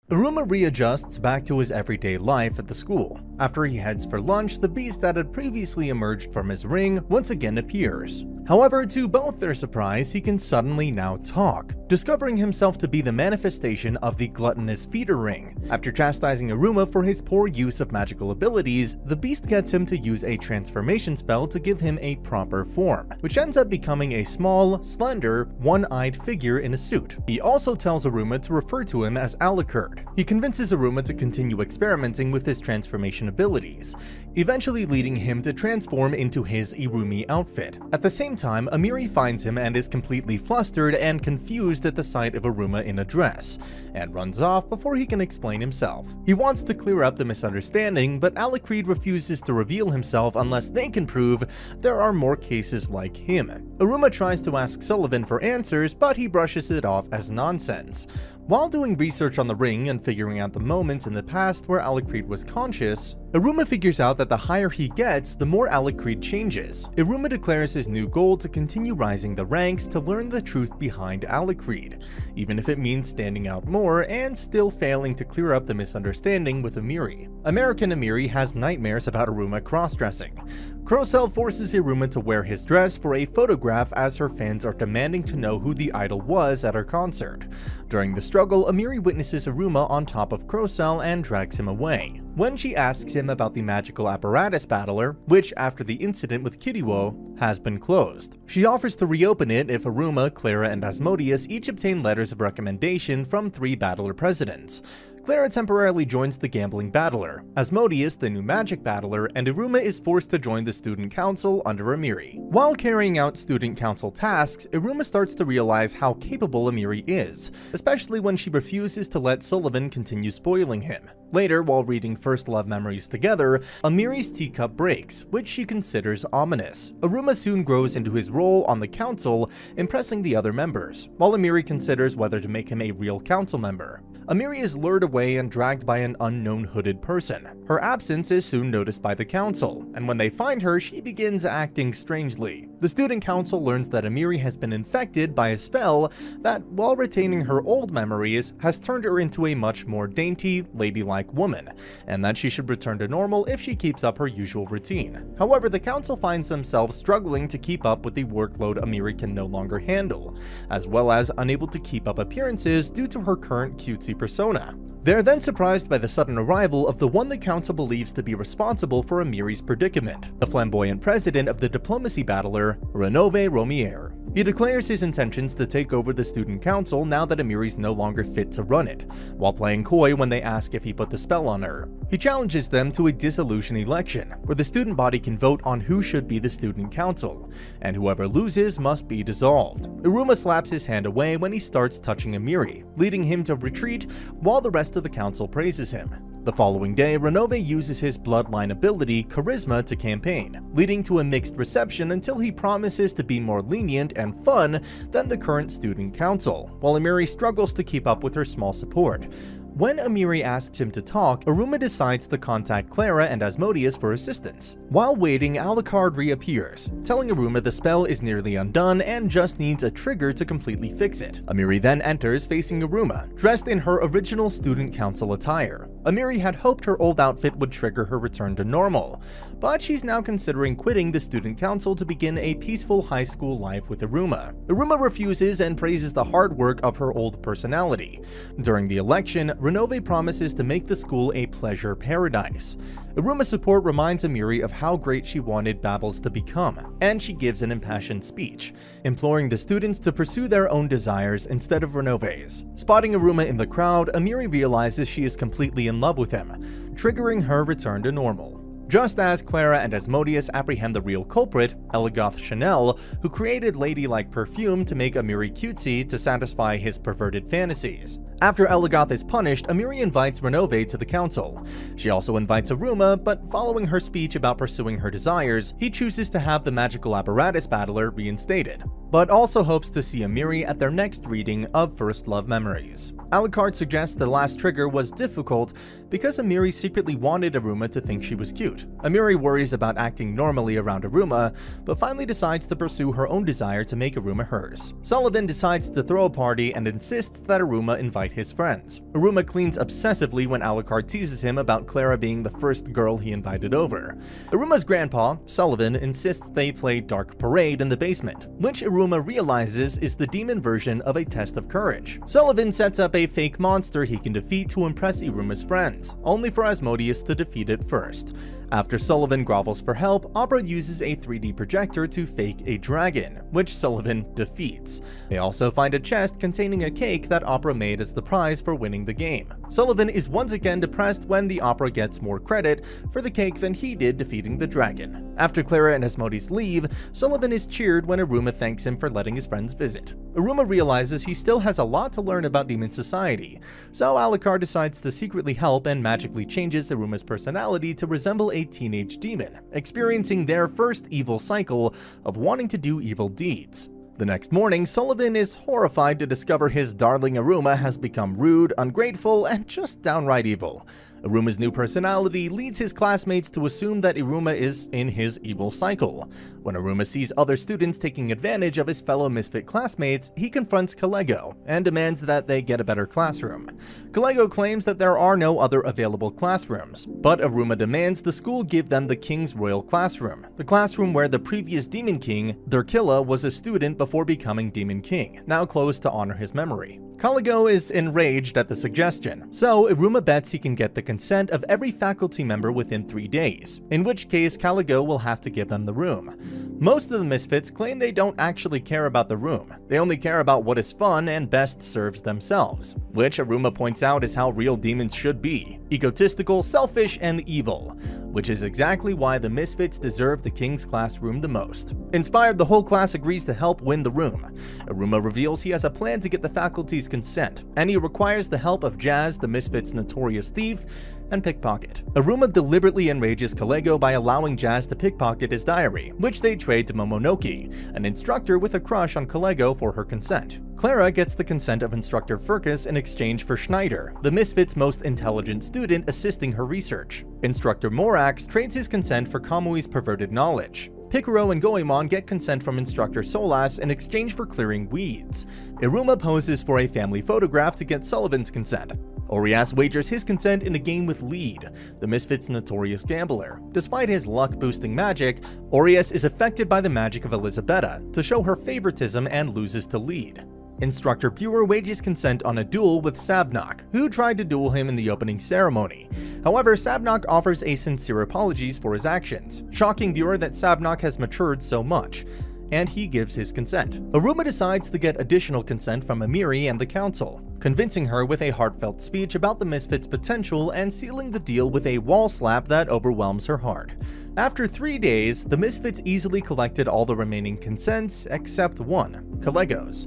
Aruma readjusts back to his everyday life at the school. After he heads for lunch, the beast that had previously emerged from his ring once again appears. However, to both their surprise, he can suddenly now talk, discovering himself to be the manifestation of the gluttonous feeder ring. After chastising Aruma for his poor use of magical abilities, the beast gets him to use a transformation spell to give him a proper form, which ends up becoming a small, slender, one-eyed figure in a suit. He also tells Aruma to refer to him as Alucard. He convinces Aruma to continue experimenting with his transformation abilities, eventually leading him to transform into his Irumi outfit. At the same time, Amiri finds him and is completely flustered and confused at the sight of Aruma in a dress, and runs off before he can explain himself. He wants to clear up the misunderstanding, but Alucard refuses to reveal himself unless they can prove there are more cases like him. Aruma tries to ask Sullivan for answers, but he brushes it off as nonsense. While doing research on the ring and figuring out the moments in the past where Alucard was conscious, Aruma figures out that the higher he gets, the more Alucard changes. Aruma declares his new goal to continue rising the ranks to learn the truth behind Alucard, even if it means standing out more and still failing to clear up the misunderstanding with Amiri. American Amiri has nightmares about Aruma cross-dressing. Crocell forces Aruma to wear his dress for a photograph as her fans are demanding to know who the idol was at her concert. During the struggle, Amiri witnesses Aruma on top of Crocell and drags him away. When she asks him about the magical apparatus battler, which after the incident with Kiriwo has been closed, she offers to reopen it if Aruma, Clara, and Asmodeus each obtain letters of recommendation from 3 battler presidents. Clara temporarily joins the gambling battler, Asmodeus the new magic battler, and Aruma is forced to join the student council under Amiri. While carrying out student council tasks, Aruma starts to realize how capable Amiri is, especially when she refuses to let Sullivan continue spoiling him. Later, while reading First Love Memories together, Amiri's teacup breaks, which she considers ominous. Aruma soon grows into his role on the council, impressing the other members, while Amiri considers whether to make him a real council member. Amiri is lured away and dragged by an unknown hooded person. Her absence is soon noticed by the council, and when they find her, she begins acting strangely. The student council learns that Amiri has been infected by a spell that, while retaining her old memories, has turned her into a much more dainty, ladylike woman, and that she should return to normal if she keeps up her usual routine. However, the council finds themselves struggling to keep up with the workload Amiri can no longer handle, as well as unable to keep up appearances due to her current cutesy persona. They are then surprised by the sudden arrival of the one the council believes to be responsible for Amiri's predicament, the flamboyant president of the diplomacy battler, Renove Romier. He declares his intentions to take over the student council now that Amiri's no longer fit to run it, while playing coy when they ask if he put the spell on her. He challenges them to a dissolution election, where the student body can vote on who should be the student council, and whoever loses must be dissolved. Aruma slaps his hand away when he starts touching Amiri, leading him to retreat while the rest of the council praises him. The following day, Renove uses his bloodline ability, Charisma, to campaign, leading to a mixed reception until he promises to be more lenient and fun than the current student council, while Amiri struggles to keep up with her small support. When Amiri asks him to talk, Aruma decides to contact Clara and Asmodeus for assistance. While waiting, Alucard reappears, telling Aruma the spell is nearly undone and just needs a trigger to completely fix it. Amiri then enters facing Aruma, dressed in her original student council attire. Amiri had hoped her old outfit would trigger her return to normal, but she's now considering quitting the student council to begin a peaceful high school life with Aruma. Aruma refuses and praises the hard work of her old personality. During the election, Renove promises to make the school a pleasure paradise. Aruma's support reminds Amiri of how great she wanted Babbles to become, and she gives an impassioned speech, imploring the students to pursue their own desires instead of Renove's. Spotting Aruma in the crowd, Amiri realizes she is completely in love with him, triggering her return to normal. Just as Clara and Asmodeus apprehend the real culprit, Eligoth Chanel, who created ladylike perfume to make Amiri cutesy to satisfy his perverted fantasies. After Eligoth is punished, Amiri invites Renove to the council. She also invites Aruma, but following her speech about pursuing her desires, he chooses to have the magical apparatus battler reinstated, but also hopes to see Amiri at their next reading of First Love Memories. Alucard suggests the last trigger was difficult because Amiri secretly wanted Aruma to think she was cute. Amiri worries about acting normally around Aruma, but finally decides to pursue her own desire to make Aruma hers. Sullivan decides to throw a party and insists that Aruma invite invite his friends. Iruma cleans obsessively when Alucard teases him about Clara being the first girl he invited over. Iruma's grandpa, Sullivan, insists they play Dark Parade in the basement, which Iruma realizes is the demon version of a test of courage. Sullivan sets up a fake monster he can defeat to impress Iruma's friends, only for Asmodeus to defeat it first. After Sullivan grovels for help, Opera uses a 3D projector to fake a dragon, which Sullivan defeats. They also find a chest containing a cake that Opera made as the prize for winning the game. Sullivan is once again depressed when the Opera gets more credit for the cake than he did defeating the dragon. After Clara and Asmodeus leave, Sullivan is cheered when Iruma thanks him for letting his friends visit. Iruma realizes he still has a lot to learn about demon society, so Alucard decides to secretly help and magically changes Iruma's personality to resemble a teenage demon, experiencing their first evil cycle of wanting to do evil deeds. The next morning, Sullivan is horrified to discover his darling Iruma has become rude, ungrateful, and just downright evil. Iruma's new personality leads his classmates to assume that Iruma is in his evil cycle. When Iruma sees other students taking advantage of his fellow misfit classmates, he confronts Kalego and demands that they get a better classroom. Kalego claims that there are no other available classrooms, but Iruma demands the school give them the King's Royal Classroom, the classroom where the previous Demon King, Durkilla, was a student before becoming Demon King, now closed to honor his memory. Kalego is enraged at the suggestion, so Iruma bets he can get the consent of every faculty member within 3 days, in which case Kalego will have to give them the room. Most of the misfits claim they don't actually care about the room, they only care about what is fun and best serves themselves, which Iruma points out is how real demons should be, egotistical, selfish, and evil, which is exactly why the misfits deserve the King's classroom the most. Inspired, the whole class agrees to help win the room. Iruma reveals he has a plan to get the faculty's consent, and he requires the help of Jazz, the misfits' notorious thief, and pickpocket. Iruma deliberately enrages Kalego by allowing Jazz to pickpocket his diary, which they trade to Momonoki, an instructor with a crush on Kalego, for her consent. Clara gets the consent of Instructor Furcus in exchange for Schneider, the Misfits' most intelligent student assisting her research. Instructor Morax trades his consent for Kamui's perverted knowledge. Picaro and Goemon get consent from Instructor Solas in exchange for clearing weeds. Iruma poses for a family photograph to get Sullivan's consent. Orias wagers his consent in a game with Lead, the Misfits' notorious gambler. Despite his luck-boosting magic, Orias is affected by the magic of Elisabetta to show her favoritism and loses to Lead. Instructor Pure wages consent on a duel with Sabnok, who tried to duel him in the opening ceremony. However, Sabnok offers a sincere apologies for his actions, shocking Pure that Sabnok has matured so much, and he gives his consent. Iruma decides to get additional consent from Amiri and the council, convincing her with a heartfelt speech about the Misfits' potential and sealing the deal with a wall slap that overwhelms her heart. After 3 days, the Misfits easily collected all the remaining consents except one, Kalego's.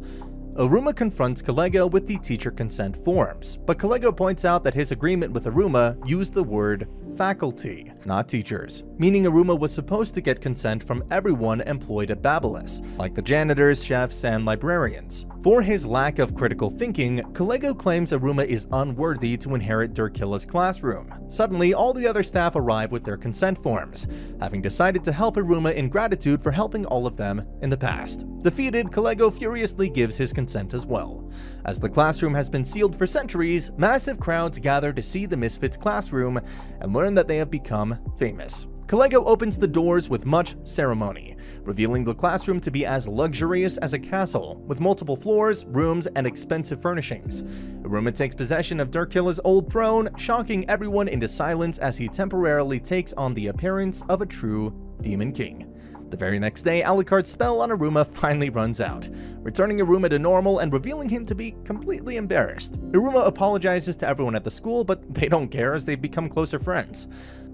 Iruma confronts Kalego with the teacher consent forms, but Kalego points out that his agreement with Iruma used the word faculty, not teachers, meaning Iruma was supposed to get consent from everyone employed at Babylos, like the janitors, chefs, and librarians. For his lack of critical thinking, Kalego claims Iruma is unworthy to inherit Durkilla's classroom. Suddenly, all the other staff arrive with their consent forms, having decided to help Iruma in gratitude for helping all of them in the past. Defeated, Kalego furiously gives his consent as well. As the classroom has been sealed for centuries, massive crowds gather to see the Misfits' classroom and learn that they have become famous. Kalego opens the doors with much ceremony, revealing the classroom to be as luxurious as a castle, with multiple floors, rooms, and expensive furnishings. Iruma takes possession of Durkilla's old throne, shocking everyone into silence as he temporarily takes on the appearance of a true Demon King. The very next day, Alucard's spell on Iruma finally runs out, returning Iruma to normal and revealing him to be completely embarrassed. Iruma apologizes to everyone at the school, but they don't care as they've become closer friends.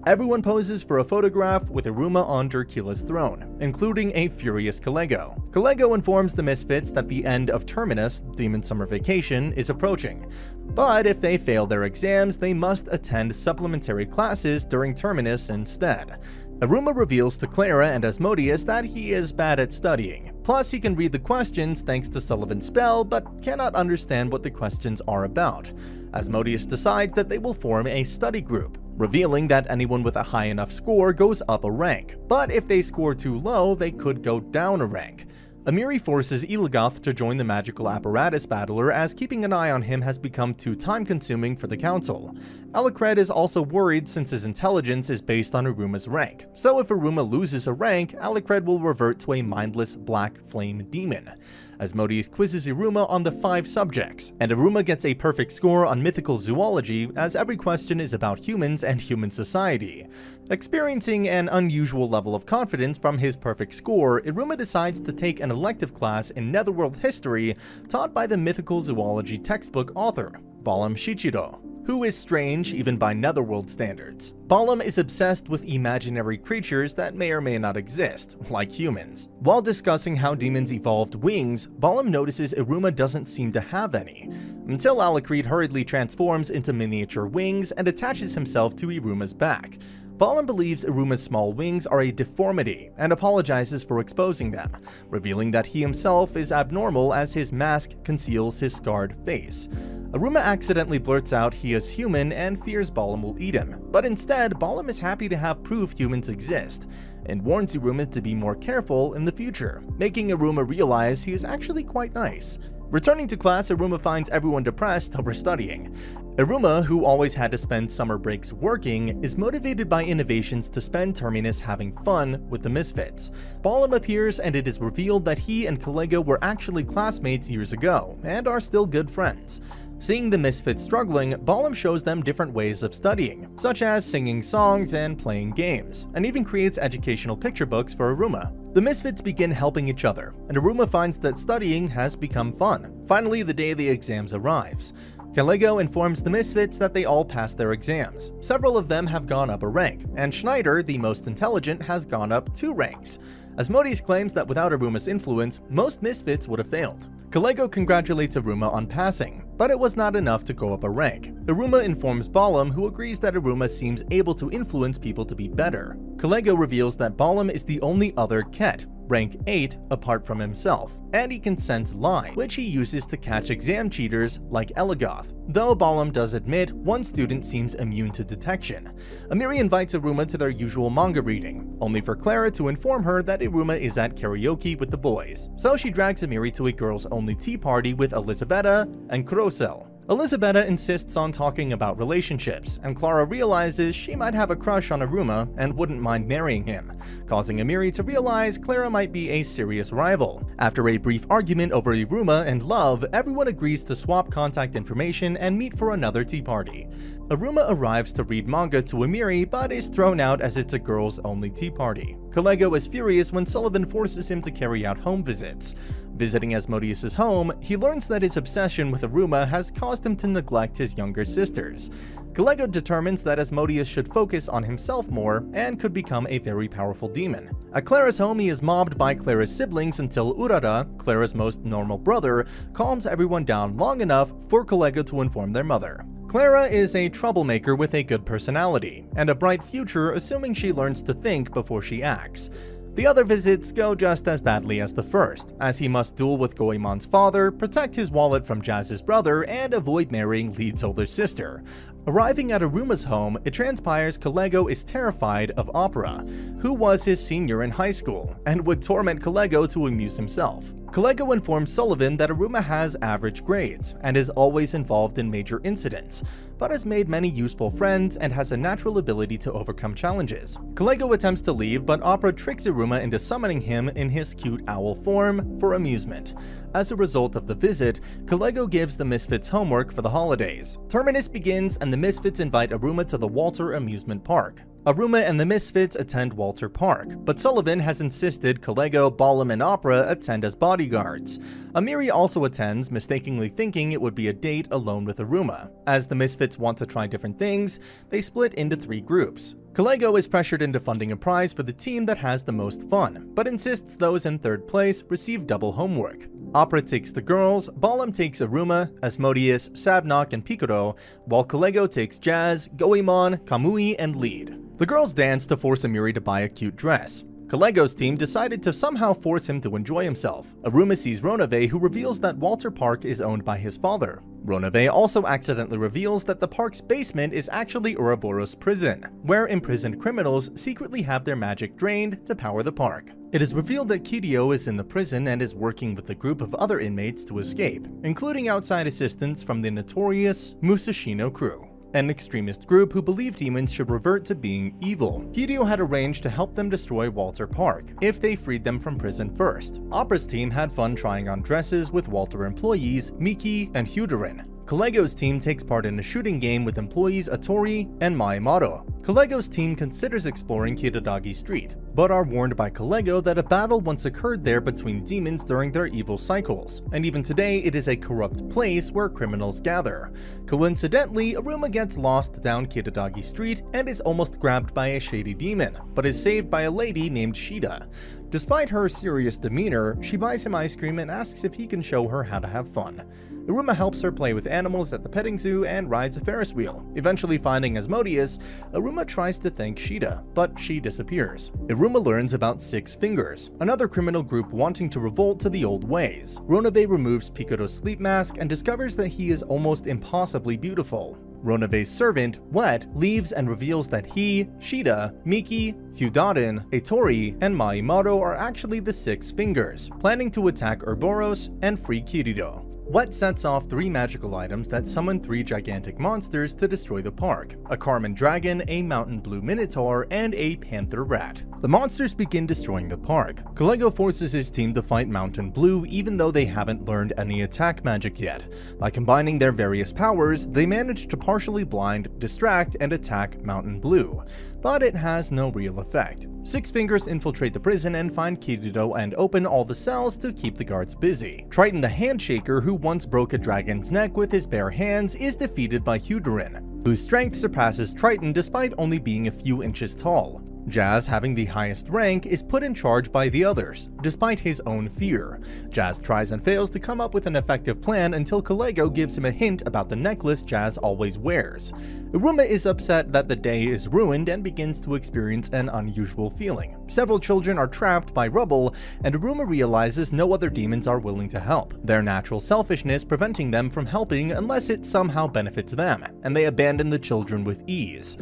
Everyone poses for a photograph with Iruma on Durkilla's throne, including a furious Kalego. Kalego informs the Misfits that the end of Terminus, Demon Summer Vacation, is approaching. But if they fail their exams, they must attend supplementary classes during Terminus instead. Iruma reveals to Clara and Asmodeus that he is bad at studying. Plus, he can read the questions thanks to Sullivan's spell, but cannot understand what the questions are about. Asmodeus decides that they will form a study group, revealing that anyone with a high enough score goes up a rank, but if they score too low, they could go down a rank. Amiri forces Ilagoth to join the magical apparatus battler as keeping an eye on him has become too time-consuming for the council. Alucard is also worried since his intelligence is based on Aruma's rank, so if Aruma loses a rank, Alucard will revert to a mindless black flame demon. Asmodeus quizzes Iruma on the 5 subjects, and Iruma gets a perfect score on mythical zoology as every question is about humans and human society. Experiencing an unusual level of confidence from his perfect score, Iruma decides to take an elective class in Netherworld history taught by the mythical zoology textbook author, Balam Shichiro, who is strange even by Netherworld standards. Balam is obsessed with imaginary creatures that may or may not exist, like humans. While discussing how demons evolved wings, Balam notices Iruma doesn't seem to have any, until Alucard hurriedly transforms into miniature wings and attaches himself to Iruma's back. Balam believes Iruma's small wings are a deformity and apologizes for exposing them, revealing that he himself is abnormal as his mask conceals his scarred face. Iruma accidentally blurts out he is human and fears Balam will eat him, but instead Balam is happy to have proof humans exist, and warns Iruma to be more careful in the future, making Iruma realize he is actually quite nice. Returning to class, Iruma finds everyone depressed over studying. Iruma, who always had to spend summer breaks working, is motivated by innovations to spend Terminus having fun with the Misfits. Balam appears and it is revealed that he and Kalego were actually classmates years ago, and are still good friends. Seeing the Misfits struggling, Balam shows them different ways of studying, such as singing songs and playing games, and even creates educational picture books for Iruma. The Misfits begin helping each other, and Iruma finds that studying has become fun. Finally, the day the exams arrives. Kalego informs the Misfits that they all passed their exams. Several of them have gone up a rank, and Schneider, the most intelligent, has gone up 2 ranks. Asmodeus claims that without Iruma's influence, most Misfits would have failed. Kalego congratulates Iruma on passing, but it was not enough to go up a rank. Iruma informs Balam, who agrees that Iruma seems able to influence people to be better. Kalego reveals that Balam is the only other Ket, rank 8, apart from himself, and he can sense lie, which he uses to catch exam cheaters like Elagoth, though Balam does admit one student seems immune to detection. Amiri invites Iruma to their usual manga reading, only for Clara to inform her that Iruma is at karaoke with the boys, so she drags Amiri to a girls-only tea party with Elisabetta and Krosel. Elisabetta insists on talking about relationships, and Clara realizes she might have a crush on Iruma and wouldn't mind marrying him, causing Amiri to realize Clara might be a serious rival. After a brief argument over Iruma and love, everyone agrees to swap contact information and meet for another tea party. Iruma arrives to read manga to Amiri but is thrown out as it's a girls-only tea party. Kalego is furious when Sullivan forces him to carry out home visits. Visiting Asmodeus' home, he learns that his obsession with Iruma has caused him to neglect his younger sisters. Kalego determines that Asmodeus should focus on himself more and could become a very powerful demon. At Clara's home, he is mobbed by Clara's siblings until Urara, Clara's most normal brother, calms everyone down long enough for Kalego to inform their mother. Clara is a troublemaker with a good personality, and a bright future assuming she learns to think before she acts. The other visits go just as badly as the first, as he must duel with Goemon's father, protect his wallet from Jazz's brother, and avoid marrying Leed's older sister. Arriving at Iruma's home, it transpires Kalego is terrified of Opera, who was his senior in high school, and would torment Kalego to amuse himself. Kalego informs Sullivan that Iruma has average grades, and is always involved in major incidents, but has made many useful friends and has a natural ability to overcome challenges. Kalego attempts to leave, but Opera tricks Iruma into summoning him in his cute owl form for amusement. As a result of the visit, Kalego gives the Misfits homework for the holidays. Terminus begins and the Misfits invite Iruma to the Walter Amusement Park. Iruma and the Misfits attend Walter Park, but Sullivan has insisted Kalego, Balam, and Opera attend as bodyguards. Amiri also attends, mistakenly thinking it would be a date alone with Iruma. As the Misfits want to try different things, they split into 3 groups. Kalego is pressured into funding a prize for the team that has the most fun, but insists those in 3rd place receive double homework. Opera takes the girls, Balam takes Iruma, Asmodeus, Sabnok, and Picoro, while Kalego takes Jazz, Goemon, Kamui, and Lead. The girls dance to force Amiri to buy a cute dress. Kalego's team decided to somehow force him to enjoy himself. Iruma sees Ronave, who reveals that Walter Park is owned by his father. Ronove also accidentally reveals that the park's basement is actually Ouroboros prison, where imprisoned criminals secretly have their magic drained to power the park. It is revealed that Kiryu is in the prison and is working with a group of other inmates to escape, including outside assistance from the notorious Musashino crew, an extremist group who believe demons should revert to being evil. Kiryu had arranged to help them destroy Walter Park if they freed them from prison first. Opera's team had fun trying on dresses with Walter employees Miki and Hyuderin. Kalego's team takes part in a shooting game with employees Atori and Maemoto. Kalego's team considers exploring Kiritagi Street, but are warned by Kalego that a battle once occurred there between demons during their evil cycles, and even today it is a corrupt place where criminals gather. Coincidentally, Aruma gets lost down Kiritagi Street and is almost grabbed by a shady demon, but is saved by a lady named Shida. Despite her serious demeanor, she buys him ice cream and asks if he can show her how to have fun. Aruma helps her play with animals at the petting zoo and rides a Ferris wheel. Eventually finding Asmodeus, Aruma tries to thank Shida, but she disappears. Aruma learns about Six Fingers, another criminal group wanting to revolt to the old ways. Ronove removes Picoro's sleep mask and discovers that he is almost impossibly beautiful. Ronove's servant, Wet, leaves and reveals that he, Shida, Miki, Hyudarin, Atori, and Maemoto are actually the Six Fingers, planning to attack Ouroboros and free Kiryu. Wet sets off 3 magical items that summon 3 gigantic monsters to destroy the park: a Carmen Dragon, a Mountain Blue Minotaur, and a Panther Rat. The monsters begin destroying the park. Kalego forces his team to fight Mountain Blue even though they haven't learned any attack magic yet. By combining their various powers, they manage to partially blind, distract, and attack Mountain Blue, but it has no real effect. Six Fingers infiltrate the prison and find Kiryu and open all the cells to keep the guards busy. Triton the Handshaker, who once broke a dragon's neck with his bare hands, is defeated by Hyuderin, whose strength surpasses Triton despite only being a few inches tall. Jazz, having the highest rank, is put in charge by the others, despite his own fear. Jazz tries and fails to come up with an effective plan until Kalego gives him a hint about the necklace Jazz always wears. Aruma is upset that the day is ruined and begins to experience an unusual feeling. Several children are trapped by rubble, and Aruma realizes no other demons are willing to help, their natural selfishness preventing them from helping unless it somehow benefits them, and they abandon the children with ease.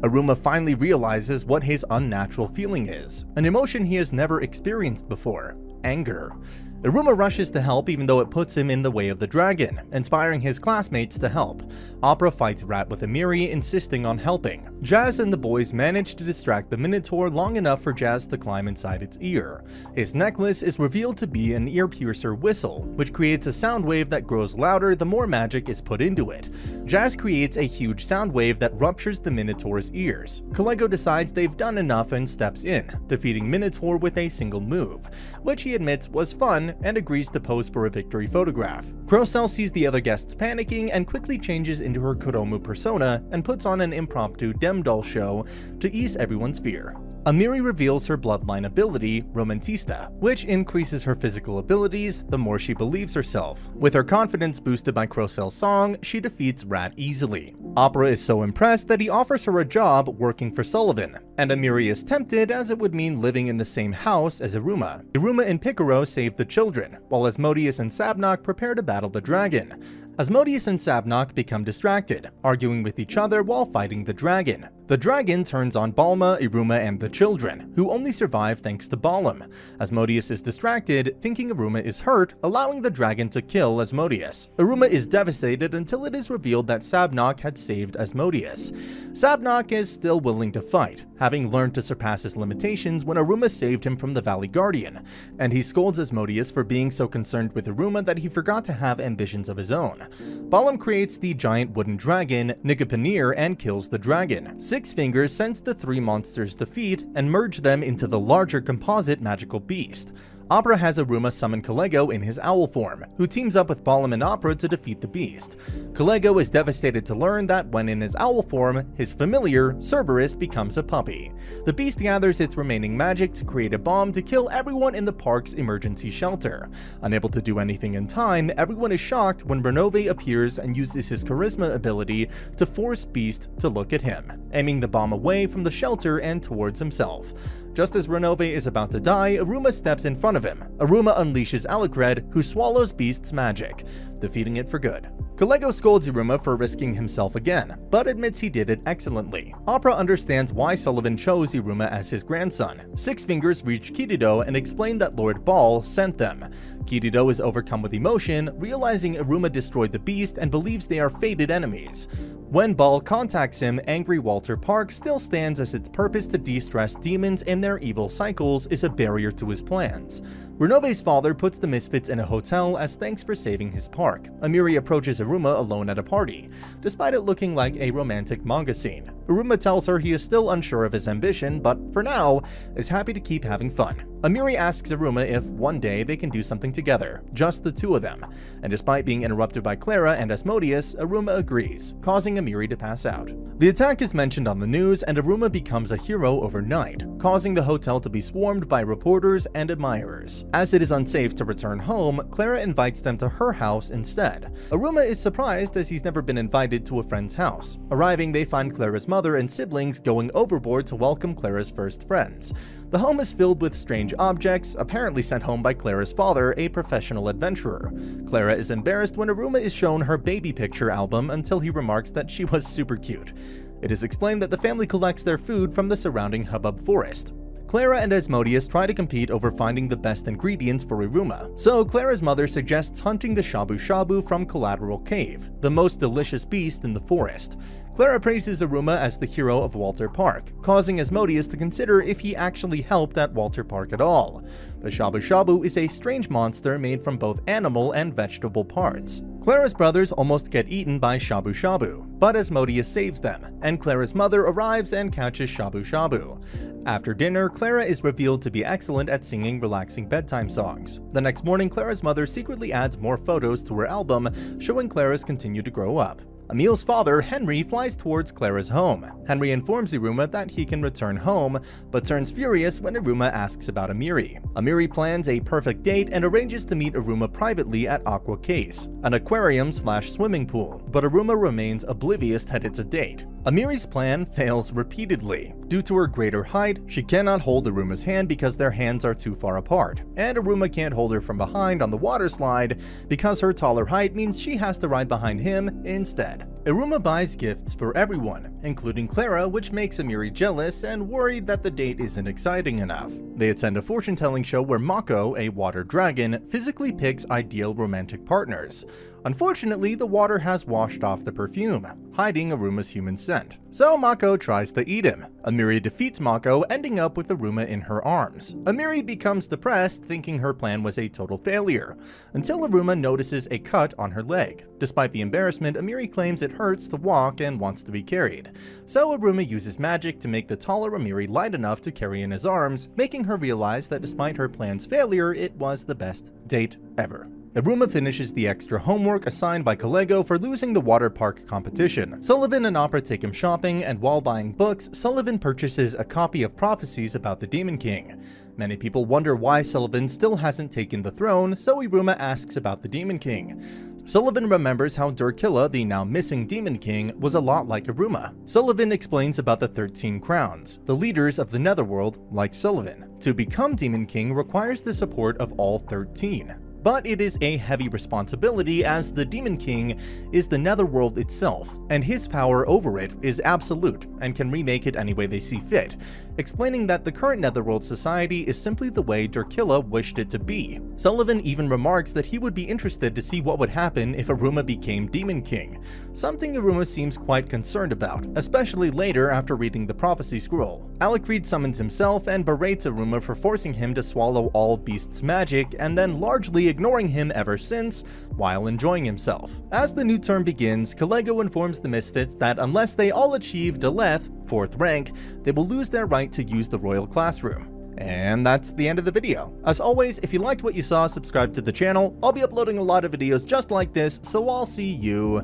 Aruma finally realizes what his unnatural feeling is, an emotion he has never experienced before: anger. Aruma rushes to help even though it puts him in the way of the dragon, inspiring his classmates to help. Opera fights Rat with Amiri, insisting on helping. Jazz and the boys manage to distract the Minotaur long enough for Jazz to climb inside its ear. His necklace is revealed to be an ear-piercer whistle, which creates a sound wave that grows louder the more magic is put into it. Jazz creates a huge sound wave that ruptures the Minotaur's ears. Kalego decides they've done enough and steps in, defeating Minotaur with a single move, which he admits was fun and agrees to pose for a victory photograph. Crocell sees the other guests panicking and quickly changes into her Kuromu persona and puts on an impromptu Demdoll show to ease everyone's fear. Amiri reveals her bloodline ability, Romantista, which increases her physical abilities the more she believes herself. With her confidence boosted by Crocell's song, she defeats Rat easily. Opera is so impressed that he offers her a job working for Sullivan, and Amiri is tempted as it would mean living in the same house as Aruma. Aruma and Picoro save the children, while Asmodeus and Sabnok prepare to battle the dragon. Asmodeus and Sabnok become distracted, arguing with each other while fighting the dragon. The dragon turns on Balma, Iruma, and the children, who only survive thanks to Balam. Asmodeus is distracted, thinking Aruma is hurt, allowing the dragon to kill Asmodeus. Aruma is devastated until it is revealed that Sabnok had saved Asmodeus. Sabnok is still willing to fight, having learned to surpass his limitations when Aruma saved him from the Valley Guardian, and he scolds Asmodeus for being so concerned with Aruma that he forgot to have ambitions of his own. Balam creates the giant wooden dragon, Nigapanir, and kills the dragon. Six Fingers sends the 3 monsters to defeat and merge them into the larger composite magical beast. Opera has Aruma summon Kalego in his owl form, who teams up with Balam and Opera to defeat the beast. Kalego is devastated to learn that when in his owl form, his familiar, Cerberus, becomes a puppy. The beast gathers its remaining magic to create a bomb to kill everyone in the park's emergency shelter. Unable to do anything in time, everyone is shocked when Ronove appears and uses his charisma ability to force Beast to look at him, aiming the bomb away from the shelter and towards himself. Just as Ronove is about to die, Aruma steps in front of him. Aruma unleashes Alucred, who swallows Beast's magic, defeating it for good. Kalego scolds Iruma for risking himself again, but admits he did it excellently. Opera understands why Sullivan chose Iruma as his grandson. Six Fingers reach Kirido and explain that Lord Ball sent them. Kirido is overcome with emotion, realizing Iruma destroyed the beast and believes they are fated enemies. When Ball contacts him, angry Walter Park still stands as its purpose to de-stress demons and their evil cycles is a barrier to his plans. Renobe's father puts the misfits in a hotel as thanks for saving his park. Amiri approaches Iruma alone at a party, despite it looking like a romantic manga scene. Iruma tells her he is still unsure of his ambition, but for now, is happy to keep having fun. Amiri asks Iruma if one day they can do something together, just the two of them, and despite being interrupted by Clara and Asmodeus, Iruma agrees, causing Amiri to pass out. The attack is mentioned on the news, and Iruma becomes a hero overnight, causing the hotel to be swarmed by reporters and admirers. As it is unsafe to return home, Clara invites them to her house instead. Iruma is surprised as he's never been invited to a friend's house. Arriving, they find Clara's mother and siblings going overboard to welcome Clara's first friends. The home is filled with strange objects, apparently sent home by Clara's father, a professional adventurer. Clara is embarrassed when Iruma is shown her baby picture album until he remarks that she was super cute. It is explained that the family collects their food from the surrounding hubbub forest. Clara and Asmodeus try to compete over finding the best ingredients for Iruma, so Clara's mother suggests hunting the shabu shabu from Collateral Cave, the most delicious beast in the forest. Clara praises Iruma as the hero of Walter Park, causing Asmodeus to consider if he actually helped at Walter Park at all. The shabu shabu is a strange monster made from both animal and vegetable parts. Clara's brothers almost get eaten by shabu shabu, but Asmodeus saves them, and Clara's mother arrives and catches shabu shabu. After dinner, Clara is revealed to be excellent at singing relaxing bedtime songs. The next morning, Clara's mother secretly adds more photos to her album, showing Clara's continue to grow up. Emil's father, Henry, flies towards Clara's home. Henry informs Iruma that he can return home, but turns furious when Iruma asks about Amiri. Amiri plans a perfect date and arranges to meet Iruma privately at Aqua Case, an aquarium/swimming pool, but Iruma remains oblivious that it's a date. Amiri's plan fails repeatedly. Due to her greater height, she cannot hold Iruma's hand because their hands are too far apart, and Iruma can't hold her from behind on the water slide because her taller height means she has to ride behind him instead. Iruma buys gifts for everyone, including Clara, which makes Amiri jealous and worried that the date isn't exciting enough. They attend a fortune-telling show where Mako, a water dragon, physically picks ideal romantic partners. Unfortunately, the water has washed off the perfume, hiding Iruma's human scent. So Mako tries to eat him. Amiri defeats Mako, ending up with Iruma in her arms. Amiri becomes depressed, thinking her plan was a total failure, until Iruma notices a cut on her leg. Despite the embarrassment, Amiri claims it hurts to walk and wants to be carried. So Iruma uses magic to make the taller Amiri light enough to carry in his arms, making her realize that despite her plan's failure, it was the best date ever. Iruma finishes the extra homework assigned by Kalego for losing the water park competition. Sullivan and Opera take him shopping, and while buying books, Sullivan purchases a copy of Prophecies about the Demon King. Many people wonder why Sullivan still hasn't taken the throne, so Iruma asks about the Demon King. Sullivan remembers how Durkilla, the now missing Demon King, was a lot like Iruma. Sullivan explains about the 13 Crowns, the leaders of the Netherworld, like Sullivan. To become Demon King requires the support of all 13. But it is a heavy responsibility as the Demon King is the Netherworld itself, and his power over it is absolute and can remake it any way they see fit, explaining that the current Netherworld society is simply the way Durkilla wished it to be. Sullivan even remarks that he would be interested to see what would happen if Iruma became Demon King, something Iruma seems quite concerned about, especially later after reading the prophecy scroll. Alucrid summons himself and berates Iruma for forcing him to swallow all Beast's magic and then largely ignoring him ever since, while enjoying himself. As the new term begins, Kalego informs the Misfits that unless they all achieve Deleth, 4th rank, they will lose their right to use the Royal Classroom. And that's the end of the video. As always, if you liked what you saw, subscribe to the channel. I'll be uploading a lot of videos just like this, so I'll see you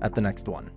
at the next one.